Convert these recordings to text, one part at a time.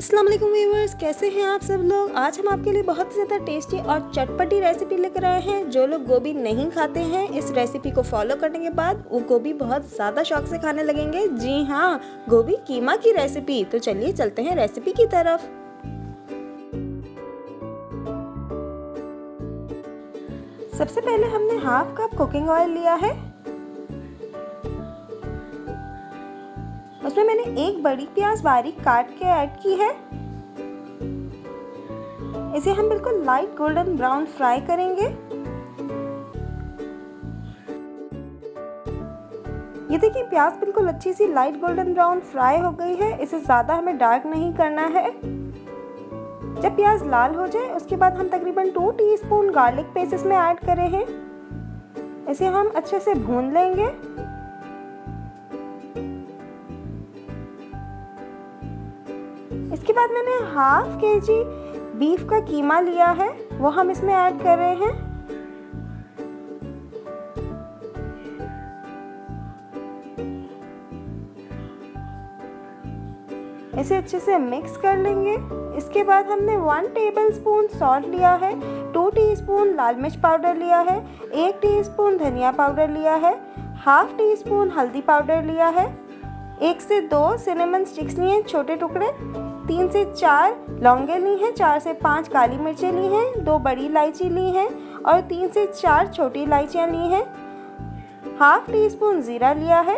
अस्सलाम वालेकुम व्यूअर्स, कैसे हैं आप सब लोग। आज हम आपके लिए बहुत ज़्यादा टेस्टी और चटपटी रेसिपी लेकर आए हैं। जो लोग गोभी नहीं खाते हैं, इस रेसिपी को फॉलो करने के बाद वो गोभी बहुत ज़्यादा शौक से खाने लगेंगे। जी हाँ, गोभी कीमा की रेसिपी। तो चलिए चलते हैं रेसिपी की तरफ। सबसे पहले हमने हाफ कप कुकिंग ऑयल लिया है। उसमें मैंने एक बड़ी प्याज बारीक काट के ऐड की है। इसे हम बिल्कुल लाइट गोल्डन ब्राउन फ्राई करेंगे। ये देखिए, प्याज बिल्कुल अच्छी सी लाइट गोल्डन ब्राउन फ्राई हो गई है। इसे ज़्यादा हमें डार्क नहीं करना है। जब प्याज लाल हो जाए उसके बाद हम तकरीबन 2 टीस्पून गार्लिक पेस्ट इसमें ऐड करे हैं। इसे हम अच्छे से भून लेंगे। इसके बाद मैंने हाफ केजी बीफ का कीमा लिया है, वो हम इसमें ऐड कर रहे हैं। इसे अच्छे से मिक्स कर लेंगे। इसके बाद हमने 1 टेबलस्पून सॉल्ट लिया है, 2 टीस्पून लाल मिर्च पाउडर लिया है, 1 टीस्पून धनिया पाउडर लिया है, हाफ टीस्पून हल्दी पाउडर लिया है, 1 से 2 सिनेमन स्टिक्स लिए छोटे टुकड़े, 3 से 4 लौंगे ली हैं, 4 से 5 काली मिर्चें ली हैं, 2 बड़ी इलायची ली हैं और 3 से 4 छोटी इलायचियाँ ली हैं, हाफ टीस्पून जीरा लिया है।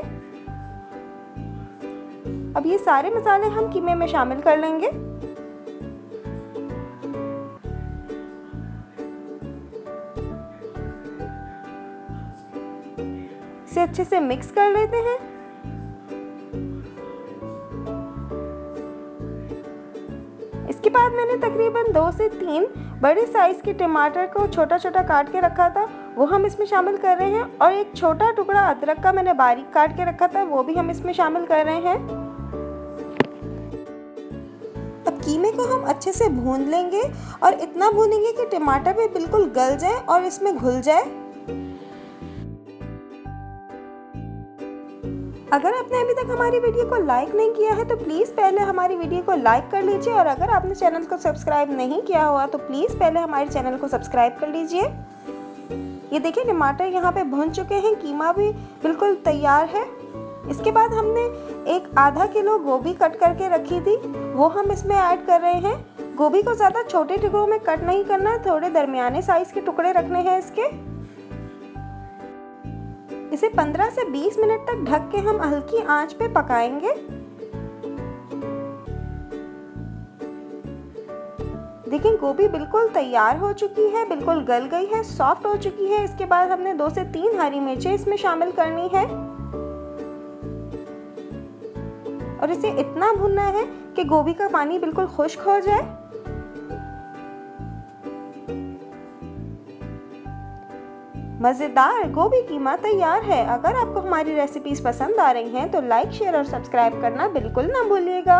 अब ये सारे मसाले हम कीमे में शामिल कर लेंगे। इसे अच्छे से मिक्स कर लेते हैं। इसके बाद मैंने तकरीबन 2 से 3 बड़े साइज के टमाटर को छोटा छोटा काट के रखा था, वो हम इसमें शामिल कर रहे हैं। और एक छोटा टुकड़ा अदरक का मैंने बारीक काट के रखा था, वो भी हम इसमें शामिल कर रहे हैं। अब कीमे को हम अच्छे से भून लेंगे और इतना भूनेंगे कि टमाटर भी बिल्कुल गल जाए और इसमें घुल जाए। अगर आपने अभी तक हमारी वीडियो को लाइक नहीं किया है तो प्लीज़ पहले हमारी वीडियो को लाइक कर लीजिए, और अगर आपने चैनल को सब्सक्राइब नहीं किया हुआ तो प्लीज़ पहले हमारे चैनल को सब्सक्राइब कर लीजिए। ये देखिए, टमाटर यहाँ पे भुन चुके हैं, कीमा भी बिल्कुल तैयार है। इसके बाद हमने एक आधा किलो गोभी कट करके रखी थी, वो हम इसमें ऐड कर रहे हैं। गोभी को ज़्यादा छोटे टुकड़ों में कट नहीं करना, थोड़े दरमियाने साइज के टुकड़े रखने हैं इसके। इसे 15 से 20 मिनट तक ढक के हम हल्की आंच पे पकाएंगे। देखिए, गोभी बिल्कुल तैयार हो चुकी है, बिल्कुल गल गई है, सॉफ्ट हो चुकी है। इसके बाद हमने 2 से 3 हरी मिर्चें इसमें शामिल करनी है और इसे इतना भूनना है कि गोभी का पानी बिल्कुल खुश्क हो जाए। मज़ेदार गोभी कीमा तैयार है। अगर आपको हमारी रेसिपीज पसंद आ रही हैं तो लाइक, शेयर और सब्सक्राइब करना बिल्कुल ना भूलिएगा।